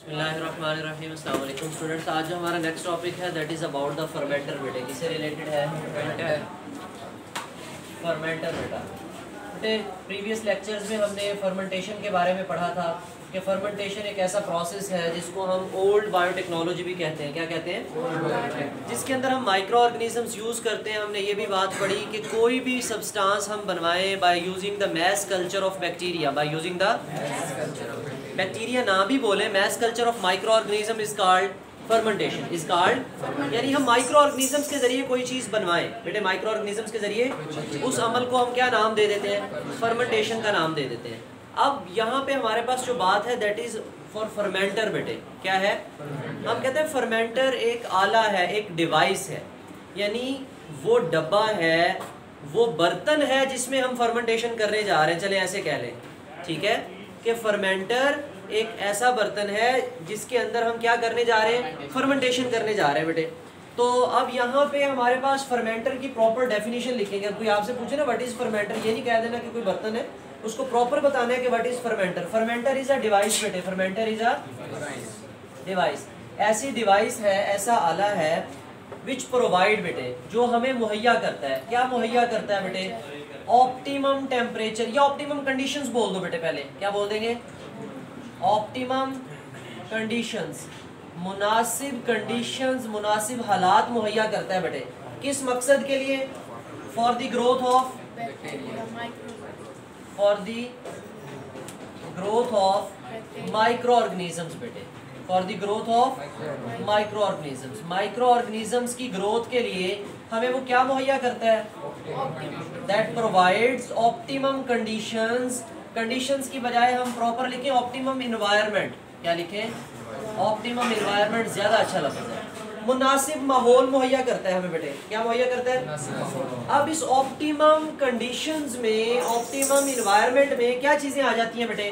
बिस्मिल्लाहिर्रहमानिर्रहीम। अस्सलाम वालेकुम स्टूडेंट्स। आज जो हमारा नेक्स्ट टॉपिक है that is about the fermenter बेटे। किससे रिलेटेड है? फर्मेंटर बेटा। बेटे प्रीवियस लेक्चर्स में हमने फर्मेंटेशन के बारे में पढ़ा था कि फर्मेंटेशन एक ऐसा प्रोसेस है जिसको हम ओल्ड बायोटेक्नोलॉजी भी कहते हैं। क्या कहते हैं? जिसके अंदर हम माइक्रो ऑर्गेनिजम्स यूज़ करते हैं। हमने ये भी बात पढ़ी कि कोई भी सब्सटेंस हम बनवाएं by using the mass culture of bacteria, by using the bacteria ना भी बोले, mass culture of microorganism is called fermentation, is called. यानी हम माइक्रो ऑर्गेनिजम्स के जरिए कोई चीज़ बनवाएं बेटे, माइक्रो ऑर्गेनिजम्स के जरिए उस अमल को हम क्या नाम दे देते हैं? फर्मेंटेशन का नाम दे देते हैं। अब यहाँ पे हमारे पास जो बात है दैट इज फॉर फर्मेंटर बेटे। क्या है? हम कहते हैं फर्मेंटर एक आला है, एक डिवाइस है, यानी वो डब्बा है, वो बर्तन है जिसमें हम फर्मेंटेशन करने जा रहे हैं। चले ऐसे कह लें, ठीक है, कि फर्मेंटर एक ऐसा बर्तन है जिसके अंदर हम क्या करने जा रहे हैं? फर्मेंटेशन करने जा रहे हैं बेटे। तो अब यहाँ पे हमारे पास फर्मेंटर की प्रॉपर डेफिनेशन लिखेंगे। कोई आपसे पूछे ना व्हाट इज फर्मेंटर, ये नहीं कह देना कि कोई बर्तन है, उसको प्रॉपर बताना है कि what is fermenter. Fermenter is a device बेटे, फर्मेंटर इज अ डिवाइस। ऐसी डिवाइस है, ऐसा आला है विच प्रोवाइड बेटे, जो हमें मुहैया करता है। क्या मुहैया करता है बेटे? ऑप्टिमम टेम्परेचर या ऑप्टिमम कंडीशंस बोल दो बेटे। पहले क्या बोल देंगे? ऑप्टिमम कंडीशंस, मुनासिब कंडीशंस, मुनासिब हालात मुहैया करता है बेटे। किस मकसद के लिए? For the growth of, for the growth of micro organisms बेटे, for the growth of micro organisms. Micro organisms की ग्रोथ के लिए हमें वो क्या मुहैया करता है? That provides optimum conditions. Conditions की बजाय हम प्रॉपर लिखें ऑप्टिमम इन्वायरमेंट। क्या लिखें? ऑप्टिमम इन्वायरमेंट ज्यादा अच्छा लफ्ज़ है। मुनासिब माहौल मुहैया करता है हमें बेटे। क्या मुहैया करता है? अब इस ऑप्टिमम कंडीशंस में, ऑप्टिमम इन्वायरमेंट में क्या चीजें आ जाती हैं बेटे?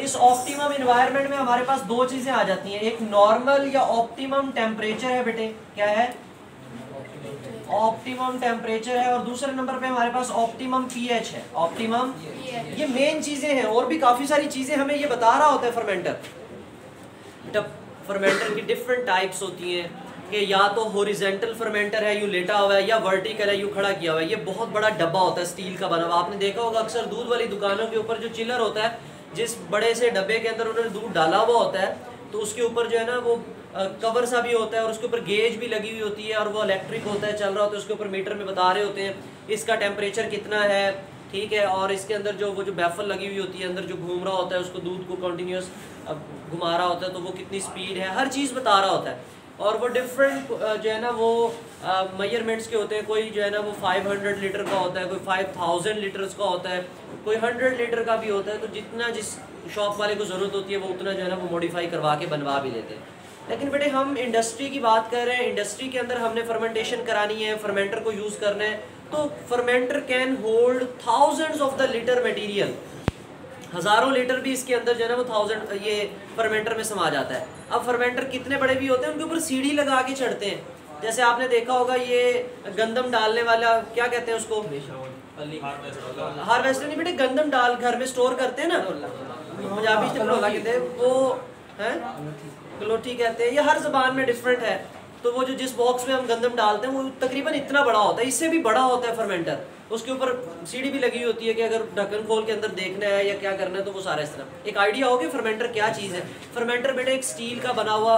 इस ऑप्टिमम इन्वायरमेंट में हमारे पास दो चीजें आ जाती हैं। एक नॉर्मल या ऑप्टिमम टेम्परेचर है बेटे। क्या है? ऑप्टिमम टेम्परेचर है। और दूसरे नंबर पे हमारे पास ऑप्टिमम पीएच है। ऑप्टिमम, ये मेन चीजें हैं, और भी काफी सारी चीजें हमें ये बता रहा होता है फर्मेंटर। फर्मेंटर की डिफरेंट टाइप्स होती हैं कि या तो हॉरिजॉन्टल फर्मेंटर है, यूं लेटा हुआ है, या वर्टिकल है, यूं खड़ा किया हुआ है। ये बहुत बड़ा डब्बा होता है स्टील का बना हुआ। आपने देखा होगा अक्सर दूध वाली दुकानों के ऊपर जो चिलर होता है, जिस बड़े से डब्बे के अंदर उन्होंने दूध डाला हुआ होता है, तो उसके ऊपर जो है ना वो कवर सा भी होता है, और उसके ऊपर गेज भी लगी हुई होती है, और वो इलेक्ट्रिक होता है, चल रहा होता है, उसके ऊपर मीटर में बता रहे होते हैं इसका टेम्परेचर कितना है, ठीक है। और इसके अंदर जो वो जो बैफल लगी हुई होती है, अंदर जो घूम रहा होता है, उसको दूध को कंटिन्यूस घुमा रहा होता है, तो वो कितनी स्पीड है, हर चीज़ बता रहा होता है। और वो डिफरेंट जो है ना वो मेजरमेंट्स के होते हैं। कोई जो है ना वो 500 लीटर का होता है, कोई 5000 लीटर्स का होता है, कोई 100 लीटर का भी होता है। तो जितना जिस शॉप वाले को ज़रूरत होती है वो उतना जो है ना वो मॉडिफाई करवा के बनवा भी लेते हैं। लेकिन बेटे हम इंडस्ट्री की बात कर रहे हैं। इंडस्ट्री के अंदर हमने फर्मेंटेशन करानी है, फर्मेंटर को यूज़ करना है, तो fermenter can hold thousands of the litre material. हज़ारों लीटर भी इसके अंदर जो है ना वो 1000 ये फर्मेंटर में समा जाता है। अब फर्मेंटर कितने बड़े भी होते हैं, उनके ऊपर सीढ़ी लगा के चढ़ते हैं। जैसे आपने देखा होगा ये गंदम डालने वाला, क्या कहते हैं उसको? हार्वेस्टर नहीं बेटे, गंदम डाल घर में स्टोर करते हैं ना, पंजाबी कहते हैं वो है, कलोठी कहते हैं। ये हर जबान में डिफरेंट है। तो वो जो जिस बॉक्स में हम गंदम डालते हैं वो तकरीबन इतना बड़ा होता है, इससे भी बड़ा होता है फर्मेंटर। उसके ऊपर सीढ़ी भी लगी होती है कि अगर ढक्कन खोल के अंदर देखना है या क्या करना है तो वो सारा इस तरह। एक आइडिया हो गया फर्मेंटर क्या चीज़ है। फर्मेंटर बेटे एक स्टील का बना हुआ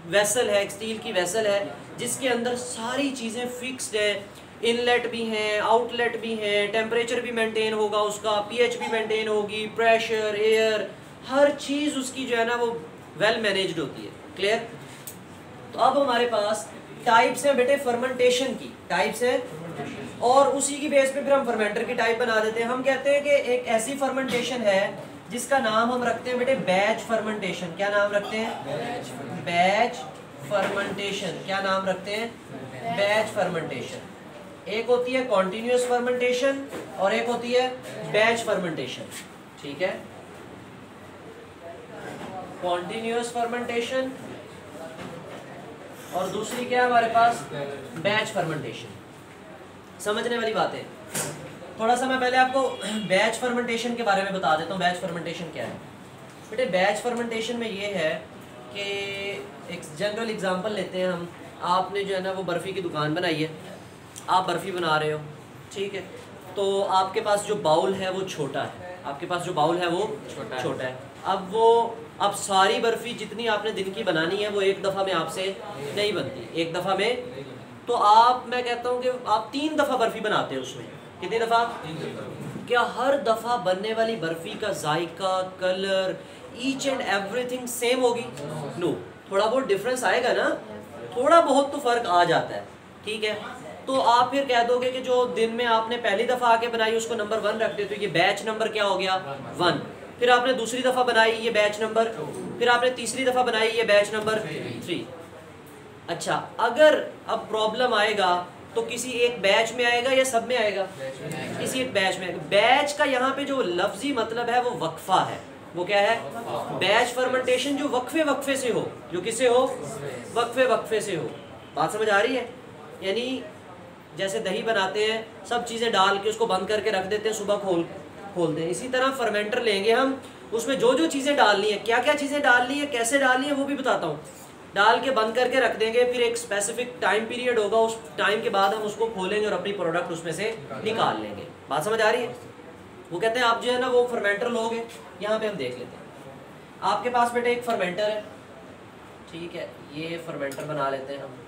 वेसल है, एक स्टील की वेसल है जिसके अंदर सारी चीज़ें फिक्स्ड है। इनलेट भी हैं, आउटलेट भी हैं, टेम्परेचर भी मेंटेन होगा उसका, पीएच भी मेंटेन होगी, प्रेशर, एयर, हर चीज़ उसकी जो है ना वो वेल मैनेज्ड होती है। क्लियर? तो अब हमारे पास टाइप्स हैं बेटे फर्मेंटेशन की, टाइप्स हैं, और उसी की बेस पे फिर हम फर्मेंटर की टाइप बना देते हैं। हम कहते हैं कि एक ऐसी फर्मेंटेशन है जिसका नाम हम रखते हैं बेटे बैच फर्मेंटेशन। क्या नाम रखते हैं? Batch fermentation. क्या नाम रखते हैं? Batch fermentation. एक होती है कॉन्टिन्यूस फर्मेंटेशन और एक होती है बैच फर्मेंटेशन। ठीक है, कॉन्टिन्यूस फर्मेंटेशन और दूसरी क्या है हमारे पास? Batch fermentation. समझने वाली बात है। थोड़ा सा मैं पहले आपको बैच फर्मेंटेशन के बारे में बता देता हूँ। बैच फर्मेंटेशन क्या है बेटे? बैच फर्मेंटेशन में ये है कि एक जनरल एग्जांपल लेते हैं हम। आपने जो है ना वो बर्फ़ी की दुकान बनाई है, आप बर्फ़ी बना रहे हो, ठीक है। तो आपके पास जो बाउल है वो छोटा है, आपके पास जो बाउल है वो छोटा है। अब सारी बर्फ़ी जितनी आपने दिन की बनानी है वो एक दफ़ा में आपसे नहीं बनती, एक दफ़ा में। तो मैं कहता हूँ कि आप 3 दफ़ा बर्फ़ी बनाते हो उसमें। कितनी दफ़ा? क्या हर दफ़ा बनने वाली बर्फ़ी का जायका, colour, each and everything same होगी? नो, थोड़ा बहुत डिफरेंस आएगा ना, थोड़ा बहुत तो फ़र्क आ जाता है, ठीक है। तो आप फिर कह दोगे कि जो दिन में आपने पहली दफ़ा आके बनाई उसको नंबर 1 रख दे, तो ये बैच नंबर क्या हो गया? 1। फिर आपने दूसरी दफ़ा बनाई, ये बैच नंबर, फिर आपने तीसरी दफ़ा बनाई, ये बैच नंबर 3। अच्छा, अगर अब प्रॉब्लम आएगा तो किसी एक बैच में आएगा या सब में आएगा? किसी एक बैच में आएगा। बैच का यहाँ पे जो लफ्जी मतलब है वो वक्फा है। वो क्या है? बैच फर्मेंटेशन जो वक्फे से हो, जो किसे हो? वक्फे से हो। बात समझ आ रही है? यानी जैसे दही बनाते हैं, सब चीज़ें डाल के उसको बंद करके रख देते हैं, सुबह खोलते हैं। इसी तरह फर्मेंटर लेंगे हम, उसमें जो जो चीज़ें डालनी है, क्या क्या चीज़ें डालनी है, कैसे डालनी है, वो भी बताता हूँ। डाल के बंद करके रख देंगे, फिर एक स्पेसिफिक टाइम पीरियड होगा, उस टाइम के बाद हम उसको खोलेंगे और अपनी प्रोडक्ट उसमें से निकाल लेंगे। बात समझ आ रही है? वो कहते हैं आप जो है ना वो फर्मेंटर लोगे। यहाँ पे हम देख लेते हैं, आपके पास बेटे एक फर्मेंटर है, ठीक है। ये फर्मेंटर बना लेते हैं हम।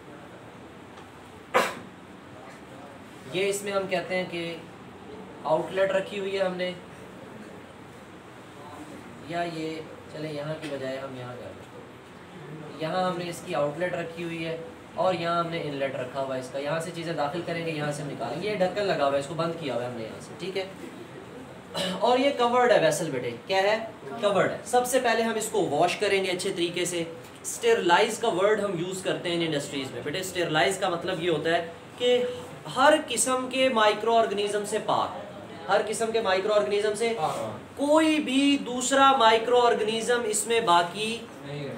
ये इसमें हम कहते हैं कि आउटलेट रखी हुई है हमने, या ये चले यहाँ की बजाय हम यहाँ कर लेते हैं। यहाँ हमने इसकी आउटलेट रखी हुई है और यहाँ हमने इनलेट रखा हुआ है इसका। यहाँ से चीज़ें दाखिल करेंगे, यहाँ से निकालेंगे। ये ढक्कन लगा हुआ है, इसको बंद किया हुआ है हमने यहाँ से, ठीक है। और ये कवर्ड है वेसल बेटे, क्या है? कवर्ड है। सबसे पहले हम इसको वॉश करेंगे अच्छे तरीके से। स्टेरलाइज का वर्ड हम यूज़ करते हैं इन इंडस्ट्रीज़ में बेटे। स्टेरलाइज का मतलब ये होता है कि हर किस्म के माइक्रो ऑर्गेनिज्म से पाक, हर किस्म के माइक्रो ऑर्गेनिज्म से कोई भी दूसरा माइक्रो ऑर्गेनिज्म इसमें बाकी,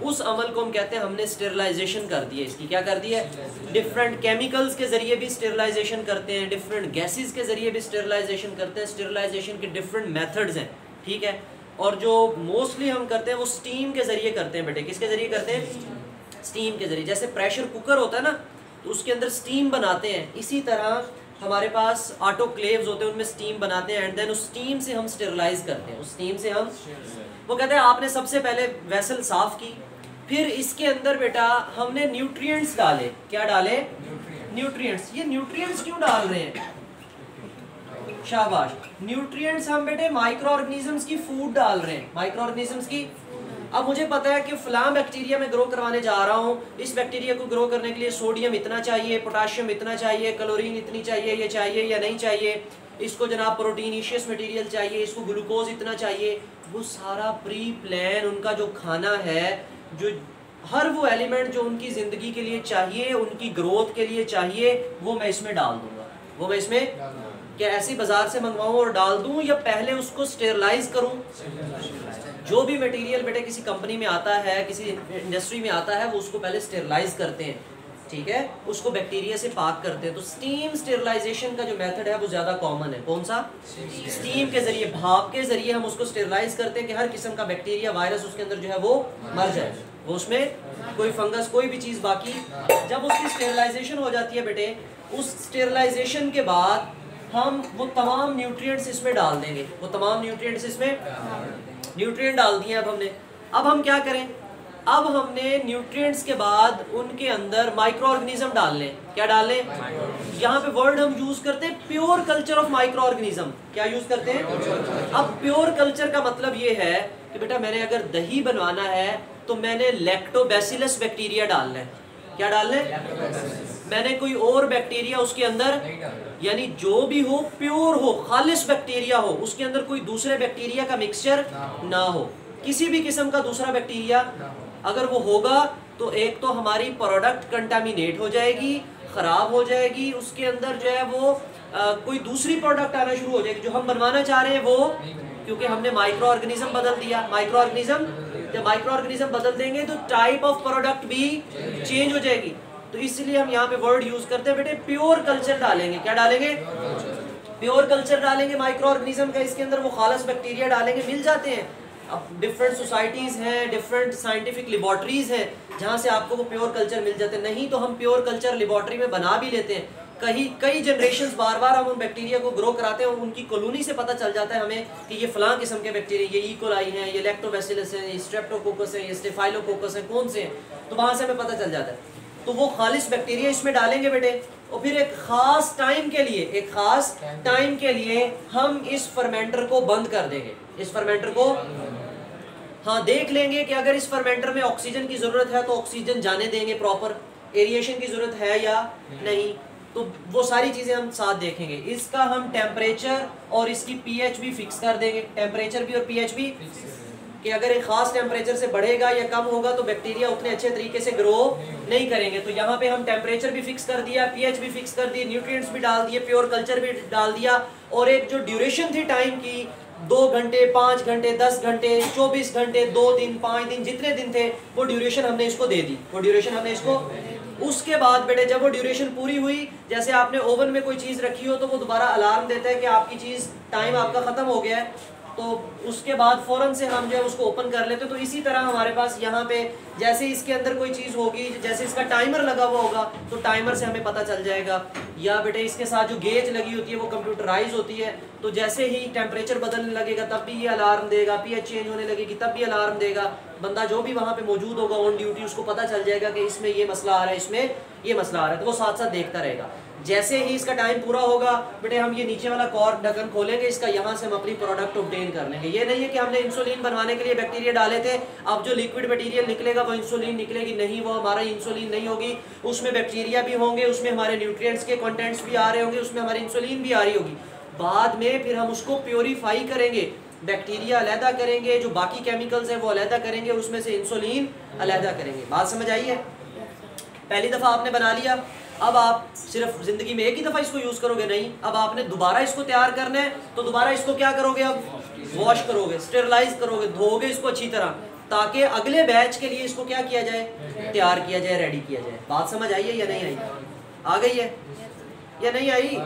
उस अमल को हम कहते हैं हमने स्टेरलाइजेशन कर दी है इसकी। क्या कर दी है? डिफरेंट केमिकल्स के जरिए भी स्टेरलाइजेशन करते हैं, डिफरेंट गैसेस के जरिए भी स्टेरलाइजेशन करते हैं। स्टेरलाइजेशन के डिफरेंट मेथड्स हैं, ठीक है। और जो मोस्टली हम करते हैं वो स्टीम के जरिए करते हैं बेटे। किसके जरिए करते हैं? स्टीम के जरिए। जैसे प्रेशर कुकर होता है ना, तो उसके अंदर स्टीम बनाते हैं, इसी तरह हमारे पास ऑटोक्लेव्स होते हैं, उनमें स्टीम बनाते हैं एंड देन उस स्टीम से हम स्टेरलाइज करते हैं, उस स्टीम से हम। वो कहते हैं आपने सबसे पहले वेसल साफ की, फिर इसके अंदर बेटा हमने न्यूट्रिएंट्स डाले। क्या डाले? न्यूट्रिएंट्स। ये न्यूट्रिएंट्स क्यों डाल रहे हैं? शाबाश। न्यूट्रिएंट्स हम बेटे माइक्रो ऑर्गेनिजम्स की फूड डाल रहे हैं, माइक्रो ऑर्गेनिजम्स की। अब मुझे पता है कि फलां बैक्टीरिया में ग्रो करवाने जा रहा हूँ, इस बैक्टीरिया को ग्रो करने के लिए सोडियम इतना चाहिए, पोटाशियम इतना चाहिए, कैलोरीन इतनी चाहिए, ये चाहिए या नहीं चाहिए, इसको जनाब प्रोटीनिशियस मटेरियल चाहिए, इसको ग्लूकोज इतना चाहिए। वो सारा प्री प्लान उनका जो खाना है, जो हर वो एलिमेंट जो उनकी ज़िंदगी के लिए चाहिए, उनकी ग्रोथ के लिए चाहिए, वो मैं इसमें डाल दूंगा। वो मैं इसमें क्या ऐसी बाजार से मंगवाऊँ और डाल दूँ, या पहले उसको स्टेरलाइज करूँ? जो भी मटेरियल बेटे किसी कंपनी में आता है, किसी इंडस्ट्री में आता है, वो उसको पहले स्टेरलाइज करते हैं, ठीक है, उसको बैक्टीरिया से पाक करते हैं। तो स्टीम स्टेरलाइजेशन का जो मेथड है वो ज़्यादा कॉमन है। कौन सा? स्टीम के जरिए, भाप के जरिए हम उसको स्टेरलाइज करते हैं कि हर किस्म का बैक्टीरिया, वायरस उसके अंदर जो है वो मर जाए, वो उसमें कोई फंगस, कोई भी चीज़ बाकी। जब उसकी स्टेरलाइजेशन हो जाती है बेटे, उस स्टेरलाइजेशन के बाद हम वो तमाम न्यूट्रिएंट्स इसमें डाल देंगे, वो तमाम न्यूट्रिएंट्स इसमें न्यूट्रिएंट डाल दिए। अब हम क्या करें? अब हमने न्यूट्रिएंट्स के बाद उनके अंदर माइक्रो ऑर्गेनिज्म डाल लें। क्या डाल लें? यहाँ पे वर्ड हम यूज करते हैं pure culture of micro organism. क्या यूज करते हैं? अब प्योर कल्चर का मतलब ये है कि बेटा मैंने अगर दही बनवाना है तो मैंने लैक्टोबैसिलस बैक्टीरिया डालना है। क्या डालना है? मैंने कोई और बैक्टीरिया उसके अंदर, यानी जो भी हो प्योर हो, खालिस बैक्टीरिया हो, उसके अंदर कोई दूसरे बैक्टीरिया का मिक्सचर ना हो, किसी भी किस्म का दूसरा बैक्टीरिया अगर वो होगा तो एक तो हमारी प्रोडक्ट कंटामिनेट हो जाएगी, ख़राब हो जाएगी, उसके अंदर जो है वो कोई दूसरी प्रोडक्ट आना शुरू हो जाएगी जो हम बनवाना चाह रहे हैं वो, क्योंकि हमने माइक्रो ऑर्गेनिज्म बदल दिया। माइक्रो ऑर्गेनिज्म, जब माइक्रो ऑर्गेनिज्म बदल देंगे तो टाइप ऑफ प्रोडक्ट भी चेंज हो जाएगी। तो इसलिए हम यहाँ पे वर्ड यूज करते हैं बेटे प्योर कल्चर डालेंगे। क्या डालेंगे? प्योर कल्चर डालेंगे माइक्रो ऑर्गेनिज्म का। इसके अंदर वो खालस बैक्टीरिया डालेंगे, मिल जाते हैं अब डिफरेंट सोसाइटीज़ हैं, डिफरेंट साइंटिफिक लेबॉर्ट्रीज़ हैं जहाँ से आपको वो प्योर कल्चर मिल जाते हैं। नहीं तो हम प्योर कल्चर लेबॉर्ट्री में बना भी लेते हैं, कई जनरेशंस बार बार हम उन बैक्टीरिया को ग्रो कराते हैं और उनकी कॉलोनी से पता चल जाता है हमें कि ये फलां किस्म के बैक्टीरिया, ये इकोलाई हैं, ये लैक्टोबैसिलस हैं, ये स्ट्रेप्टोकोकस हैं, ये स्टेफाइलोकोकस हैं, कौन से हैं, तो वहाँ से हमें पता चल जाता है। तो वो खालिश बैक्टीरिया इसमें डालेंगे बेटे, और फिर एक खास टाइम के लिए हम इस फर्मेंटर को बंद कर देंगे। इस फर्मेंटर को हाँ देख लेंगे कि अगर इस फर्मेंटर में ऑक्सीजन की जरूरत है तो ऑक्सीजन जाने देंगे, प्रॉपर एरिएशन की जरूरत है या नहीं, तो वो सारी चीजें हम साथ देखेंगे। इसका हम टेम्परेचर और इसकी पीएच भी फिक्स कर देंगे, टेम्परेचर भी और पीएच भी, कि अगर एक खास टेम्परेचर से बढ़ेगा या कम होगा तो बैक्टीरिया उतने अच्छे तरीके से ग्रो नहीं करेंगे। तो यहाँ पे हम टेम्परेचर भी फिक्स कर दिया, पीएच भी फिक्स कर दिए, न्यूट्रिएंट्स भी डाल दिए, प्योर कल्चर भी डाल दिया, और एक जो ड्यूरेशन थी टाइम की 2 घंटे, 5 घंटे, 10 घंटे, 24 घंटे, 2 दिन, 5 दिन, जितने दिन थे वो ड्यूरेशन हमने इसको दे दी, वो ड्यूरेशन हमने इसको। उसके बाद बेटे जब वो ड्यूरेशन पूरी हुई, जैसे आपने ओवन में कोई चीज़ रखी हो तो वो दोबारा अलार्म देता है कि आपकी चीज़ टाइम आपका ख़त्म हो गया है, तो उसके बाद फ़ौरन से हम जो है उसको ओपन कर लेते हैं। तो इसी तरह हमारे पास यहाँ पे जैसे इसके अंदर कोई चीज़ होगी, जैसे इसका टाइमर लगा हुआ होगा तो टाइमर से हमें पता चल जाएगा, या बेटे इसके साथ जो गेज लगी होती है वो कंप्यूटराइज होती है, तो जैसे ही टेम्परेचर बदलने लगेगा तब भी ये अलार्म देगा, पीएच चेंज होने लगेगी तब भी अलार्म देगा। बंदा जो भी वहाँ पे मौजूद होगा ऑन ड्यूटी उसको पता चल जाएगा कि इसमें ये मसला आ रहा है, इसमें ये मसला आ रहा है, तो वो साथ साथ देखता रहेगा। जैसे ही इसका टाइम पूरा होगा बेटे हम ये नीचे वाला कॉर्क ढक्कन खोलेंगे इसका, यहाँ से हम अपनी प्रोडक्ट ऑब्टेन कर लेंगे। ये नहीं है कि हमने इंसुलिन बनवाने के लिए बैक्टीरिया डाले थे, अब जो लिक्विड मटेरियल निकलेगा वो इंसुलिन निकलेगी, नहीं, वो हमारा इंसुलिन नहीं होगी, उसमें बैक्टीरिया भी होंगे, उसमें हमारे न्यूट्रिएंट्स के कंटेंट्स भी आ रहे होंगे, उसमें हमारी इंसुलिन भी आ रही होगी। बाद में फिर हम उसको प्योरीफाई करेंगे, बैक्टीरिया अलहदा करेंगे, जो बाकी केमिकल्स हैं वो अलहदा करेंगे, उसमें से इंसुलिन अलहदा करेंगे। बात समझ आई है? पहली दफ़ा आपने बना लिया, अब आप सिर्फ ज़िंदगी में एक ही दफ़ा इसको यूज़ करोगे नहीं, अब आपने दोबारा इसको तैयार करना है, तो दोबारा इसको क्या करोगे, अब वॉश करोगे, स्टेरलाइज करोगे, धोगे इसको अच्छी तरह, ताकि अगले बैच के लिए इसको क्या किया जाए, तैयार किया जाए, रेडी किया जाए। बात समझ आई है या नहीं आई? आ गई है या नहीं आई?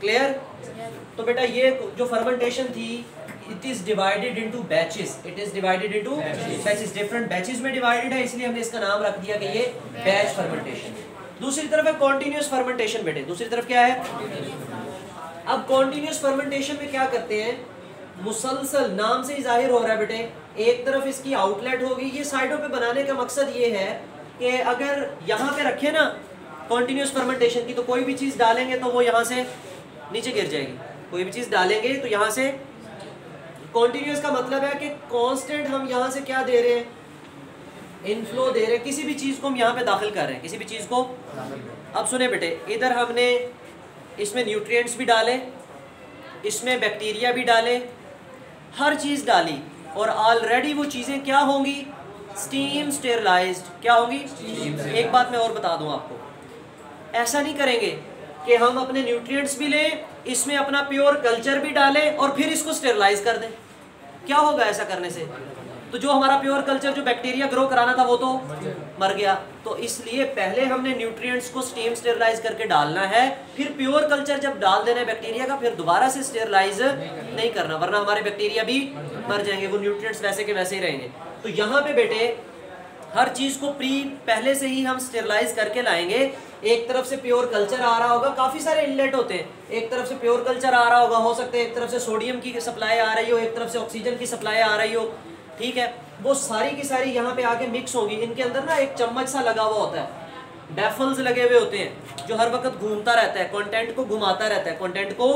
क्लियर? तो बेटा ये जो फर्मेंटेशन थी, it is divided into batches, it is divided into batches, different batches में डिवाइडेड है, इसलिए हमने इसका नाम रख दिया कि ये बैच फर्मेंटेशन। दूसरी तरफ है कॉन्टिन्यूस फर्मेंटेशन बेटे, दूसरी तरफ क्या है? अब कॉन्टिन्यूस फर्मेंटेशन में क्या करते हैं, मुसलसल, नाम से ही जाहिर हो रहा है बेटे, एक तरफ इसकी आउटलेट होगी, ये साइडों पे बनाने का मकसद ये है कि अगर यहाँ पे रखे ना कॉन्टिन्यूस फर्मेंटेशन की, तो कोई भी चीज़ डालेंगे तो वो यहाँ से नीचे गिर जाएगी, कोई भी चीज़ डालेंगे तो यहाँ से, कॉन्टिन्यूस का मतलब है कि कांस्टेंट हम यहाँ से क्या दे रहे हैं, इनफ्लो दे रहे हैं, किसी भी चीज़ को हम यहाँ पे दाखिल कर रहे हैं, किसी भी चीज़ को। अब सुने बेटे, इधर हमने इसमें न्यूट्रिएंट्स भी डाले, इसमें बैक्टीरिया भी डाले, हर चीज़ डाली, और ऑलरेडी वो चीज़ें क्या होंगी, स्टीम स्टेरलाइज्ड, क्या होंगी? एक बात मैं और बता दूं आपको, ऐसा नहीं करेंगे कि हम अपने न्यूट्रिएंट्स भी लें, इसमें अपना प्योर कल्चर भी डालें और फिर इसको स्टेरलाइज कर दें। क्या होगा ऐसा करने से? तो जो हमारा प्योर कल्चर, जो बैक्टीरिया ग्रो कराना था वो तो मर गया। तो इसलिए पहले हमने न्यूट्रिएंट्स को स्टीम स्टेरलाइज करके डालना है, फिर प्योर कल्चर जब डाल देना है बैक्टीरिया का, फिर दोबारा से स्टेरलाइज नहीं करना, वरना हमारे बैक्टीरिया भी मर जाएंगे, वो न्यूट्रिएंट्स वैसे के वैसे ही रहेंगे। तो यहाँ पे बेटे हर चीज़ को पहले से ही हम स्टेरलाइज करके लाएंगे। एक तरफ से प्योर कल्चर आ रहा होगा, काफ़ी सारे इनलेट होते हैं, एक तरफ से प्योर कल्चर आ रहा होगा, हो सकता है एक तरफ से सोडियम की सप्लाई आ रही हो, एक तरफ से ऑक्सीजन की सप्लाई आ रही हो, ठीक है, वो सारी की सारी यहाँ पे आके मिक्स होगी। इनके अंदर ना एक चम्मच सा लगा हुआ होता है, बैफल्स लगे हुए होते हैं, जो हर वक्त घूमता रहता है, कंटेंट को घुमाता रहता है, कंटेंट को,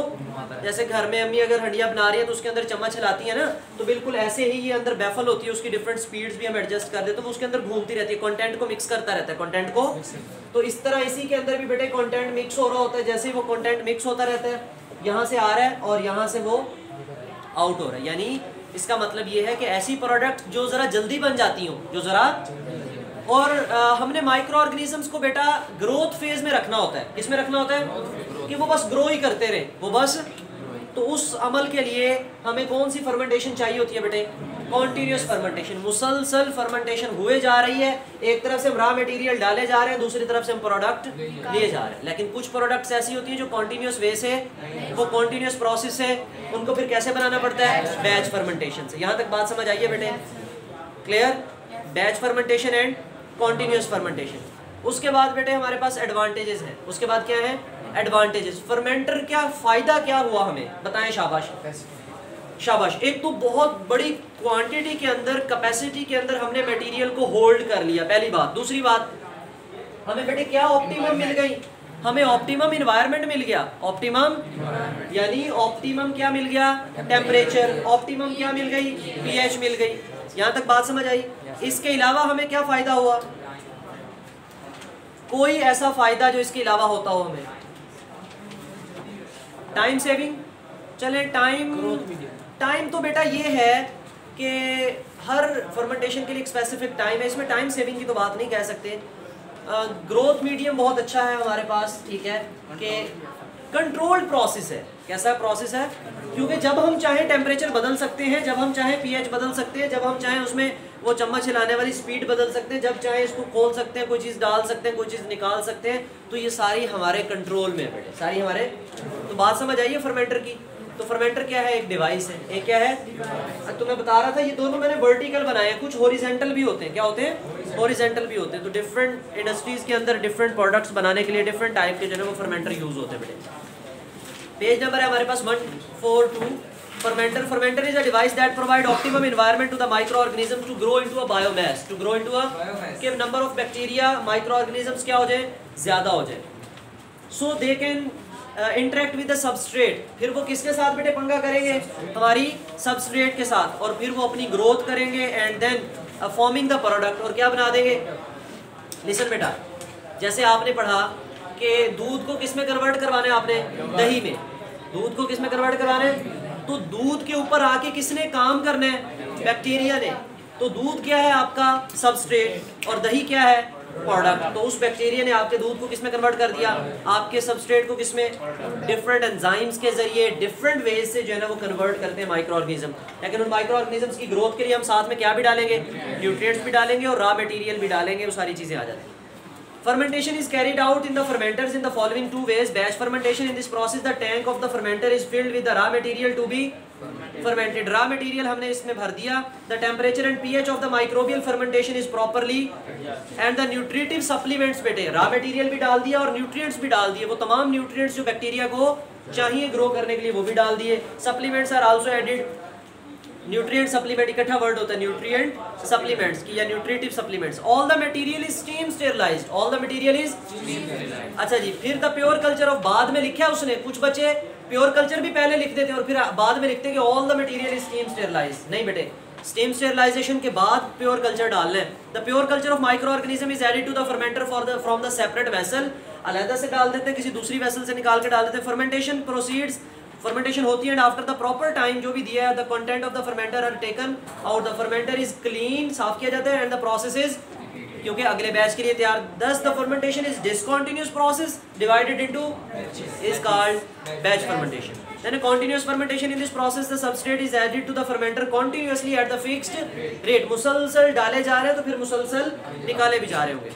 जैसे घर में अम्मी अगर हंडिया बना रही है तो उसके अंदर चम्मच हिलाती है ना, तो बिल्कुल ऐसे ही ये अंदर बैफल होती है, उसकी डिफरेंट स्पीड्स भी हम एडजस्ट कर देते हैं, तो उसके अंदर घूमती रहती है, कंटेंट को मिक्स करता रहता है, कंटेंट को। तो इस तरह इसी के अंदर भी बेटे कंटेंट मिक्स हो रहा होता है, जैसे ही वो कंटेंट मिक्स होता रहता है, यहाँ से आ रहा है और यहाँ से वो आउट हो रहा है। यानी इसका मतलब ये है कि ऐसी प्रोडक्ट जो ज़रा जल्दी बन जाती हो, जो ज़रा, और हमने माइक्रो ऑर्गेनिजम्स को बेटा ग्रोथ फेज में रखना होता है। किस में रखना होता है? कि वो बस ग्रो ही करते रहे, वो बस। तो उस अमल के लिए हमें कौन सी फर्मेंटेशन चाहिए होती है बेटे? कॉन्टिन्यूस फर्मेंटेशन, मुसलसल फर्मेंटेशन हुए जा रही है, एक तरफ से हम रॉ मटेरियल डाले जा रहे हैं, दूसरी तरफ से हम प्रोडक्ट लिए जा रहे हैं। लेकिन कुछ प्रोडक्ट्स ऐसी होती हैं जो कॉन्टिन्यूस वे से, वो कॉन्टिन्यूस प्रोसेस है, उनको फिर कैसे बनाना पड़ता है, बैच फर्मेंटेशन से। यहाँ तक बात समझ आइए बेटे, clear? Batch fermentation and continuous fermentation. उसके बाद बेटे हमारे पास एडवांटेजेस हैं। उसके बाद क्या है, एडवांटेजेस। फर्मेंटर क्या फायदा क्या हुआ हमें, बताएं, शाबाश शाबाश। एक तो बहुत बड़ी क्वांटिटी के अंदर, कैपेसिटी के अंदर हमने मटेरियल को होल्ड कर लिया, पहली बात। दूसरी बात, हमें बेटे क्या ऑप्टिमम मिल गई, हमें ऑप्टिमम इन्वायरमेंट मिल गया। ऑप्टिमम यानी ऑप्टिमम क्या मिल गया, टेम्परेचर। ऑप्टिमम क्या मिल गई, पीएच मिल गई। यहाँ तक बात समझ आई? इसके अलावा हमें क्या फायदा हुआ, कोई ऐसा फायदा जो इसके अलावा होता हो हमें? Time saving. चले टाइम तो बेटा ये है कि हर फर्मेंटेशन के लिए एक स्पेसिफिक टाइम है, इसमें टाइम सेविंग की तो बात नहीं कह सकते। ग्रोथ मीडियम बहुत अच्छा है हमारे पास, ठीक है, कि कंट्रोल्ड प्रोसेस है। कैसा प्रोसेस है? क्योंकि जब हम चाहें टेम्परेचर बदल सकते हैं, जब हम चाहें पीएच बदल सकते हैं, जब हम चाहें उसमें वो चम्मच हिलाने वाली स्पीड बदल सकते हैं, जब चाहें इसको खोल सकते हैं, कोई चीज़ डाल सकते हैं, कोई चीज़ निकाल सकते हैं, तो ये सारी हमारे कंट्रोल में है बेटे, सारी हमारे। तो बात समझ आइए फर्मेंटर की। तो फर्मेंटर क्या है, एक डिवाइस है। एक क्या है, तो मैं बता रहा था ये दोनों मैंने वर्टिकल बनाए हैं, कुछ हॉरिजॉन्टल भी होते हैं। क्या होते हैं, हॉरिजॉन्टल भी होते हैं। तो डिफरेंट इंडस्ट्रीज के अंदर डिफरेंट प्रोडक्ट्स बनाने के लिए डिफरेंट टाइप के जो है वो फर्मेंटर यूज होते हैं बेटे। पेज नंबर है हमारे पास 142। Fermenter, fermenter is a device that provide optimum environment to the micro organism to grow into a biomass, to grow into a, के number of bacteria, micro organisms क्या हो जाए, ज्यादा हो जाए। So they can interact with the substrate. फिर वो किसके साथ बेटे पंगा करेंगे, हमारी सबस्ट्रेट के साथ, और फिर वो अपनी ग्रोथ करेंगे and then forming the product, और क्या बना देंगे। लिसन बेटा, जैसे आपने पढ़ा कि दूध को किस में कन्वर्ट करवाना है आपने, दही में। दूध को किस में कन्वर्ट करवाना है, तो दूध के ऊपर आके किसने काम करना है, बैक्टीरिया ने। तो दूध क्या है आपका, सबस्ट्रेट, और दही क्या है, प्रोडक्ट। तो उस बैक्टीरिया ने आपके दूध को किसमें कन्वर्ट कर दिया, आपके सबस्ट्रेट को किसमें, डिफरेंट एंजाइम्स के जरिए, डिफरेंट वेज से जो है ना वो कन्वर्ट करते हैं माइक्रो ऑर्गेनिज्म। लेकिन उन माइक्रो ऑर्गेनिजम्स की ग्रोथ के लिए हम साथ में क्या भी डालेंगे, न्यूट्रिएंट्स भी डालेंगे और रॉ मटेरियल भी डालेंगे, वो सारी चीजें आ जाती हैं। Fermentation is carried out in the fermenters in the following two ways. Batch fermentation, in this process the tank of the fermenter is filled with the raw material to be fermented. Raw material हमने इसमें भर दिया. The temperature and pH of the microbial fermentation is properly and the nutritive supplements बेटे, raw material भी डाल दिया और nutrients भी डाल दिए, वो तमाम nutrients जो बैक्टीरिया को चाहिए ग्रो करने के लिए वो भी डाल दिए. Supplements are also added. Nutrient supplement इकट्ठा वर्ड होता है, न्यूट्रिएंट सप्लीमेंट्स की या nutritive supplements. All the material is steam sterilised, all the material is. अच्छा जी, फिर द प्योर कल्चर ऑफ, बाद में लिखा है उसने, कुछ बच्चे प्योर कल्चर भी पहले लिख देते हैं और फिर बाद में लिखते हैं कि all the material is steam sterilised. नहीं बेटे, स्टीम स्टेरलाइजेशन के बाद प्योर कल्चर डालना है। The pure culture of microorganism is added to the fermenter from the separate vessel, अलग से डाल देते हैं, किसी दूसरी वेसल से निकाल के डाल देते हैं। फर्मेंटेशन प्रोसीड्स, फर्मेंटेशन होती है and after the proper time जो भी दिया है, the content of the fermenter are taken out, the fermenter is clean, साफ किया जाता है एंड द प्रोसेस इज, क्योंकि अगले बैच के लिए तैयार। दस the fermentation is discontinuous process divided into is called batch fermentation. Then a continuous fermentation, in this process the substrate is added to the fermenter continuously at the fixed rate. मुसलसल डाले जा रहे हैं तो फिर मुसलसल निकाले भी जा रहे होंगे.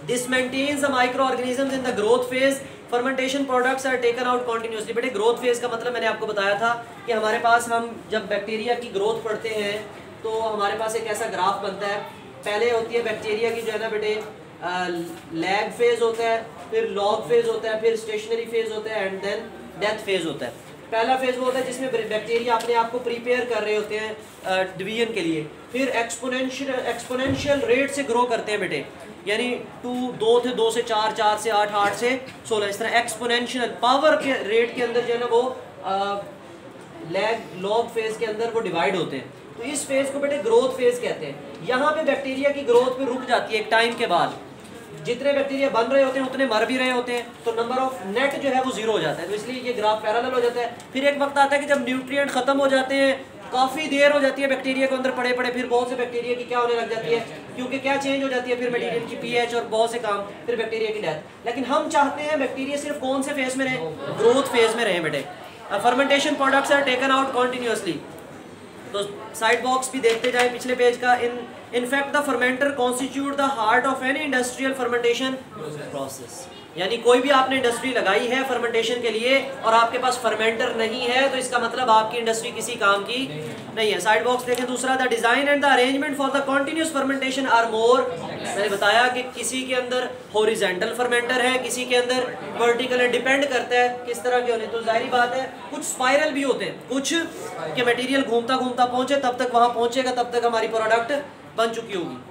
This maintains the microorganisms in the growth phase. Fermentation products are taken out continuously. बेटे growth phase का मतलब मैंने आपको बताया था कि हमारे पास हम जब बैक्टीरिया की ग्रोथ पढ़ते हैं तो हमारे पास एक ऐसा ग्राफ बनता है. पहले होती है बैक्टीरिया की जो है ना बेटे लैग फेज होता है, फिर लॉग फेज होता है, फिर स्टेशनरी फेज होता है एंड देन डेथ फेज होता है. पहला फेज वो होता है जिसमें बैक्टीरिया अपने आप को प्रिपेयर कर रहे होते हैं डिवीजन के लिए. फिर एक्सपोनेंशियल रेट से ग्रो करते हैं बेटे, यानी 2 थे 2 से 4, 4 से 8, 8 से 16, इस तरह एक्सपोनेंशियल पावर के रेट के अंदर जो है ना वो लैग लॉग फेज के अंदर वो डिवाइड होते हैं. तो इस फेज को बेटे ग्रोथ फेज कहते हैं. यहाँ पे बैक्टीरिया की ग्रोथ पे रुक जाती है एक टाइम के बाद. जितने बैक्टीरिया बन रहे होते हैं उतने मर भी रहे होते हैं, तो नंबर ऑफ नेट जो है वो जीरो हो जाता है. तो इसलिए ये ग्राफ पैरेलल हो जाता है. फिर एक वक्त आता है कि जब न्यूट्रिएंट खत्म हो जाते हैं, काफ़ी देर हो जाती है बैक्टीरिया को अंदर पड़े पड़े, फिर बहुत से बैक्टीरिया की क्या होने लग जाती है, क्योंकि क्या चेंज हो जाती है फिर मटेरियल की पीएच और बहुत से काम, फिर बैक्टीरिया की डेथ. लेकिन हम चाहते हैं बैक्टीरिया सिर्फ कौन से फेज में रहे, ग्रोथ फेज में रहे बेटे. Fermentation products are taken out continuously. तो साइड बॉक्स भी देखते जाए पिछले पेज का। In fact the fermenter constitute the heart of any industrial fermentation process. यानी कोई भी आपने इंडस्ट्री लगाई है फर्मेंटेशन के लिए और आपके पास फर्मेंटर नहीं है तो इसका मतलब आपकी इंडस्ट्री किसी काम की नहीं है। साइड बॉक्स देखें दूसरा, the design and the arrangement for the continuous fermentation are more. मैंने बताया कि किसी के अंदर हॉरिजॉन्टल फर्मेंटर है, किसी के अंदर वर्टिकल है, डिपेंड करता है किस तरह के होने। तो जाहिर बात है कुछ स्पाइरल भी होते हैं, कुछ के मटेरियल घूमता घूमता पहुंचे तब तक वहां पहुंचेगा तब तक हमारी प्रोडक्ट बन चुकी होगी।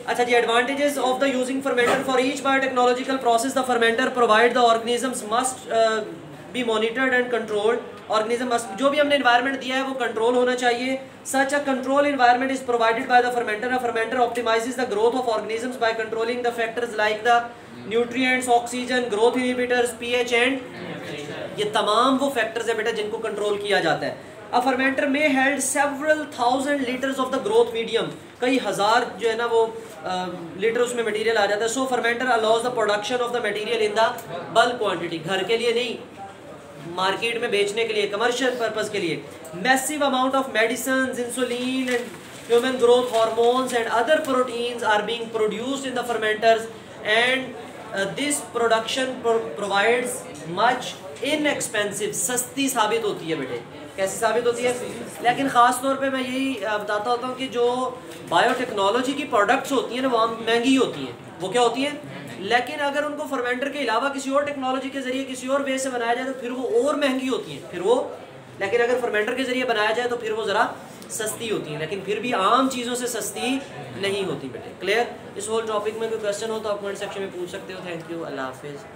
अच्छा जी, advantages of the using fermenter for each biotechnological process the fermenter provide the organisms must be monitored and controlled. Organism must, जो भी हमने एनवायरनमेंट दिया है वो कंट्रोल होना चाहिए। Such a control environment is provided by the fermenter. A fermenter optimizes the growth of organisms by controlling the factors like the nutrients, oxygen, growth inhibitors, pH and ये तमाम वो फैक्टर्स है बेटा जिनको कंट्रोल किया जाता है। A fermenter may held several thousand liters of the growth medium, कई हजार जो है ना वो लीटर उसमें मटेरियल आ जाता है। So fermenter allows the production of the material in the bulk quantity, घर के लिए नहीं, मार्केट में बेचने के लिए, कमर्शियल पर्पस के लिए। Massive amount of medicine, insulin and human growth hormones and other proteins are being produced in the fermenters and this production provides much inexpensive, सस्ती साबित होती है बेटे। कैसी साबित होती है? लेकिन ख़ास तौर पे मैं यही बताता होता हूँ कि जो बायोटेक्नोलॉजी की प्रोडक्ट्स होती हैं ना वो महंगी होती हैं। वो क्या होती हैं? लेकिन अगर उनको फर्मेंटर के अलावा किसी और टेक्नोलॉजी के ज़रिए किसी और वे से बनाया जाए तो फिर वो और महंगी होती हैं फिर वो। लेकिन अगर फर्मेंटर के ज़रिए बनाया जाए तो फिर वो ज़रा सस्ती होती हैं, लेकिन फिर भी आम चीज़ों से सस्ती नहीं होती बेटे। क्लियर? इस होल टॉपिक में कोई क्वेश्चन हो तो आप कमेंट सेक्शन में पूछ सकते हो। थैंक यू, अल्लाह हाफिज़।